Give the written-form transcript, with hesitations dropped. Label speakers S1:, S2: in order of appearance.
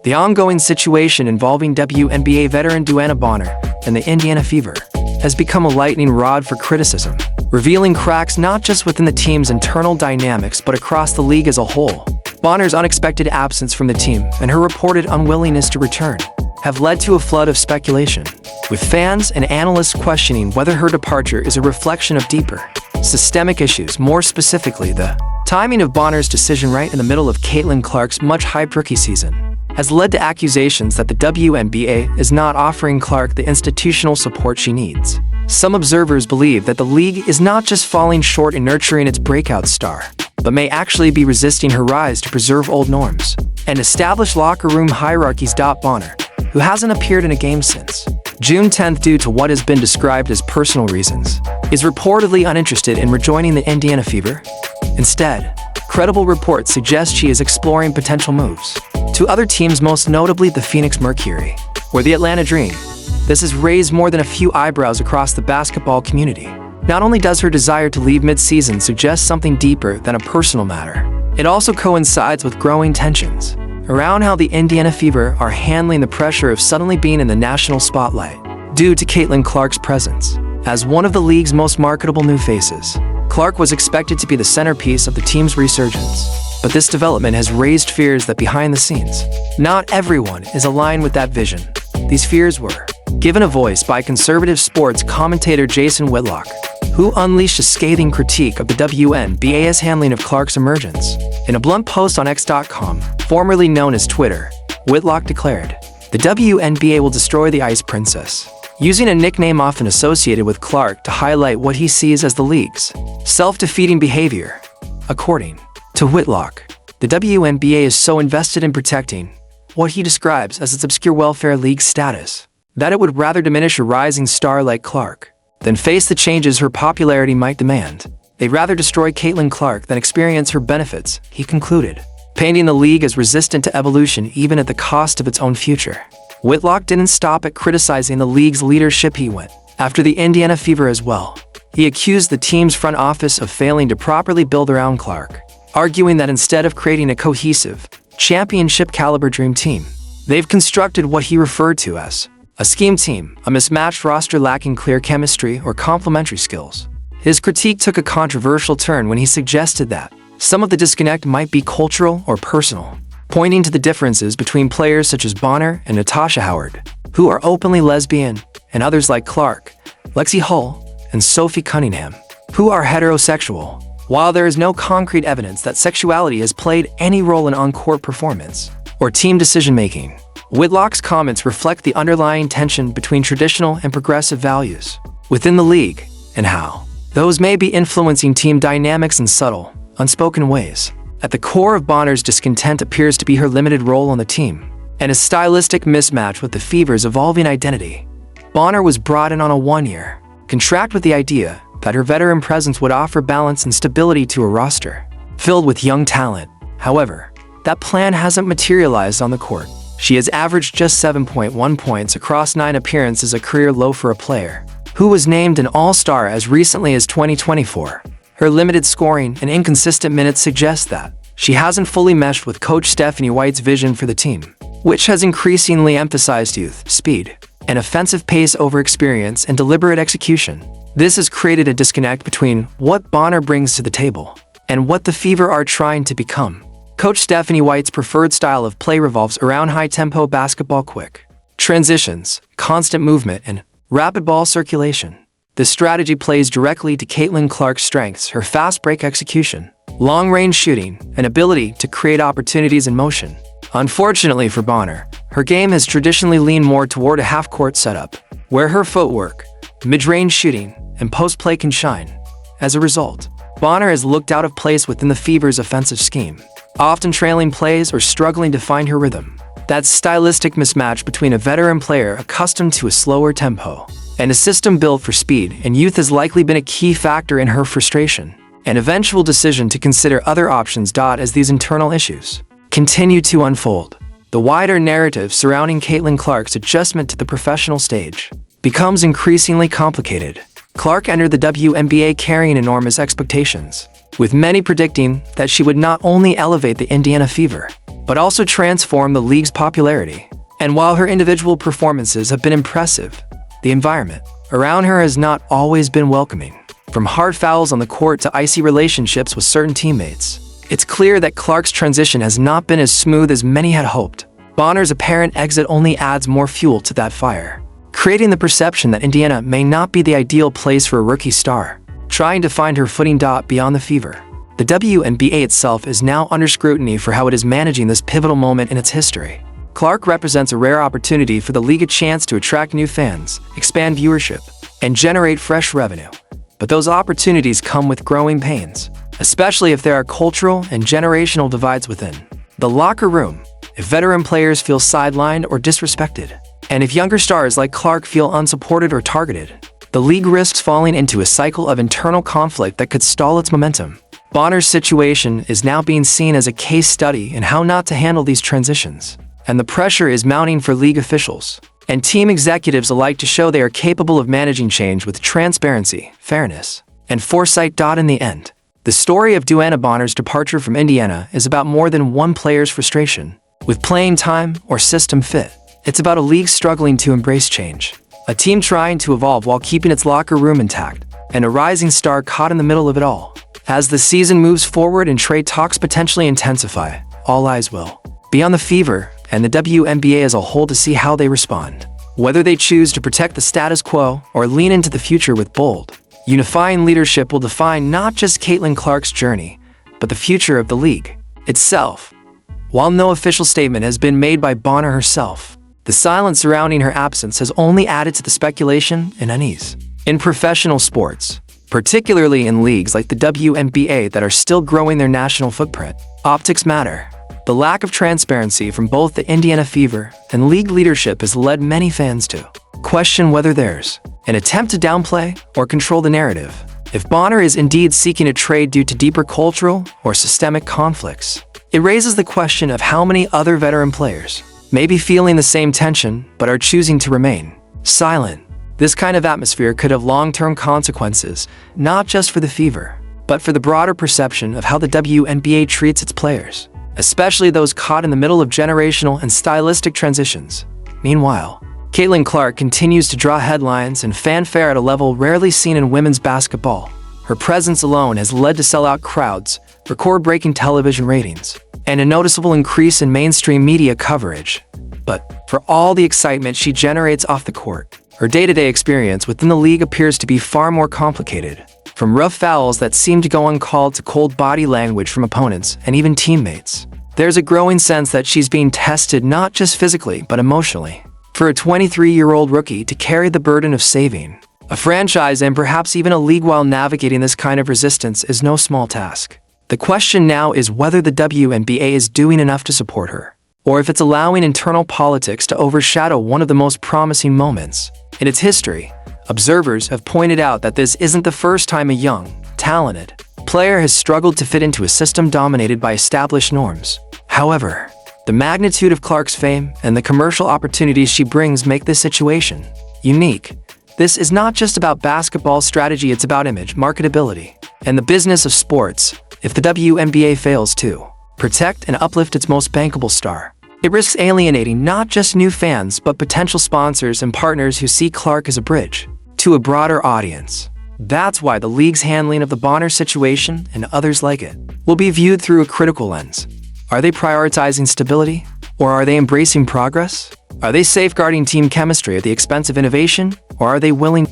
S1: The ongoing situation involving WNBA veteran Deanna Bonner and the Indiana Fever has become a lightning rod for criticism, revealing cracks not just within the team's internal dynamics but across the league as a whole. Bonner's unexpected absence from the team and her reported unwillingness to return have led to a flood of speculation, with fans and analysts questioning whether her departure is a reflection of deeper, systemic issues, more specifically the timing of Bonner's decision right in the middle of Caitlin Clark's much-hyped rookie season has led to accusations that the WNBA is not offering Clark the institutional support she needs. Some observers believe that the league is not just falling short in nurturing its breakout star, but may actually be resisting her rise to preserve old norms and establish locker room hierarchies. Bonner, who hasn't appeared in a game since June 10th due to what has been described as personal reasons, is reportedly uninterested in rejoining the Indiana Fever. Instead, credible reports suggest she is exploring potential moves to other teams, most notably the Phoenix Mercury or the Atlanta Dream. This has raised more than a few eyebrows across the basketball community. Not only does her desire to leave mid-season suggest something deeper than a personal matter, it also coincides with growing tensions around how the Indiana Fever are handling the pressure of suddenly being in the national spotlight due to Caitlin Clark's presence. As one of the league's most marketable new faces, Clark was expected to be the centerpiece of the team's resurgence. But this development has raised fears that behind the scenes, not everyone is aligned with that vision. These fears were given a voice by conservative sports commentator Jason Whitlock, who unleashed a scathing critique of the WNBA's handling of Clark's emergence. In a blunt post on X.com, formerly known as Twitter, Whitlock declared, "The WNBA will destroy the Ice Princess," using a nickname often associated with Clark to highlight what he sees as the league's self-defeating behavior. According to Whitlock, the WNBA is so invested in protecting what he describes as its obscure welfare league status that it would rather diminish a rising star like Clark than face the changes her popularity might demand. They'd rather destroy Caitlin Clark than experience her benefits, he concluded, painting the league as resistant to evolution even at the cost of its own future. Whitlock didn't stop at criticizing the league's leadership. He went after the Indiana Fever as well. He accused the team's front office of failing to properly build around Clark, arguing that instead of creating a cohesive, championship-caliber dream team, they've constructed what he referred to as a scheme team, a mismatched roster lacking clear chemistry or complementary skills. His critique took a controversial turn when he suggested that some of the disconnect might be cultural or personal, pointing to the differences between players such as Bonner and Natasha Howard, who are openly lesbian, and others like Clark, Lexi Hull, and Sophie Cunningham, who are heterosexual. While there is no concrete evidence that sexuality has played any role in on-court performance or team decision-making, Whitlock's comments reflect the underlying tension between traditional and progressive values within the league and how those may be influencing team dynamics in subtle, unspoken ways. At the core of Bonner's discontent appears to be her limited role on the team and a stylistic mismatch with the Fever's evolving identity. Bonner was brought in on a one-year contract with the idea that her veteran presence would offer balance and stability to a roster filled with young talent. However, that plan hasn't materialized on the court. She has averaged just 7.1 points across 9 appearances, a career low for a player who was named an All-Star as recently as 2024. Her limited scoring and inconsistent minutes suggest that she hasn't fully meshed with Coach Stephanie White's vision for the team, which has increasingly emphasized youth, speed, and offensive pace over experience and deliberate execution. This has created a disconnect between what Bonner brings to the table and what the Fever are trying to become. Coach Stephanie White's preferred style of play revolves around high-tempo basketball, quick transitions, constant movement, and rapid ball circulation. This strategy plays directly to Caitlin Clark's strengths: her fast break execution, long-range shooting, and ability to create opportunities in motion. Unfortunately for Bonner, her game has traditionally leaned more toward a half-court setup, where her footwork, mid-range shooting, and post-play can shine. As a result, Bonner has looked out of place within the Fever's offensive scheme, often trailing plays or struggling to find her rhythm. That stylistic mismatch between a veteran player accustomed to a slower tempo and a system built for speed and youth has likely been a key factor in her frustration and eventual decision to consider other options. As these internal issues continue to unfold, the wider narrative surrounding Caitlin Clark's adjustment to the professional stage becomes increasingly complicated. Clark entered the WNBA carrying enormous expectations, with many predicting that she would not only elevate the Indiana Fever, but also transform the league's popularity. And while her individual performances have been impressive, the environment around her has not always been welcoming. From hard fouls on the court to icy relationships with certain teammates, it's clear that Clark's transition has not been as smooth as many had hoped. Bonner's apparent exit only adds more fuel to that fire, creating the perception that Indiana may not be the ideal place for a rookie star trying to find her footing. Beyond the Fever, the WNBA itself is now under scrutiny for how it is managing this pivotal moment in its history. Clark represents a rare opportunity for the league, a chance to attract new fans, expand viewership, and generate fresh revenue. But those opportunities come with growing pains, especially if there are cultural and generational divides within the locker room, if veteran players feel sidelined or disrespected, and if younger stars like Clark feel unsupported or targeted. The league risks falling into a cycle of internal conflict that could stall its momentum. Bonner's situation is now being seen as a case study in how not to handle these transitions, and the pressure is mounting for league officials and team executives alike to show they are capable of managing change with transparency, fairness, and foresight. In the end, the story of Duana Bonner's departure from Indiana is about more than one player's frustration with playing time or system fit. It's about a league struggling to embrace change, a team trying to evolve while keeping its locker room intact, and a rising star caught in the middle of it all. As the season moves forward and trade talks potentially intensify, all eyes will be on the Fever and the WNBA as a whole to see how they respond. Whether they choose to protect the status quo or lean into the future with bold, unifying leadership will define not just Caitlin Clark's journey, but the future of the league itself. While no official statement has been made by Bonner herself, the silence surrounding her absence has only added to the speculation and unease. In professional sports, particularly in leagues like the WNBA that are still growing their national footprint, optics matter. The lack of transparency from both the Indiana Fever and league leadership has led many fans to question whether there's an attempt to downplay or control the narrative. If Bonner is indeed seeking a trade due to deeper cultural or systemic conflicts, it raises the question of how many other veteran players may be feeling the same tension but are choosing to remain silent. This kind of atmosphere could have long-term consequences, not just for the Fever, but for the broader perception of how the WNBA treats its players, especially those caught in the middle of generational and stylistic transitions. Meanwhile, Caitlin Clark continues to draw headlines and fanfare at a level rarely seen in women's basketball. Her presence alone has led to sell-out crowds, record-breaking television ratings, and a noticeable increase in mainstream media coverage. But for all the excitement she generates off the court, her day-to-day experience within the league appears to be far more complicated. From rough fouls that seem to go uncalled to cold body language from opponents and even teammates, there's a growing sense that she's being tested not just physically but emotionally. For a 23-year-old rookie to carry the burden of saving a franchise and perhaps even a league while navigating this kind of resistance is no small task. The question now is whether the WNBA is doing enough to support her, or if it's allowing internal politics to overshadow one of the most promising moments in its history. Observers have pointed out that this isn't the first time a young, talented player has struggled to fit into a system dominated by established norms. However, the magnitude of Clark's fame and the commercial opportunities she brings make this situation unique. This is not just about basketball strategy, it's about image, marketability, and the business of sports. If the WNBA fails to protect and uplift its most bankable star, it risks alienating not just new fans but potential sponsors and partners who see Clark as a bridge to a broader audience. That's why the league's handling of the Bonner situation and others like it will be viewed through a critical lens. Are they prioritizing stability, or are they embracing progress? Are they safeguarding team chemistry at the expense of innovation, or are they willing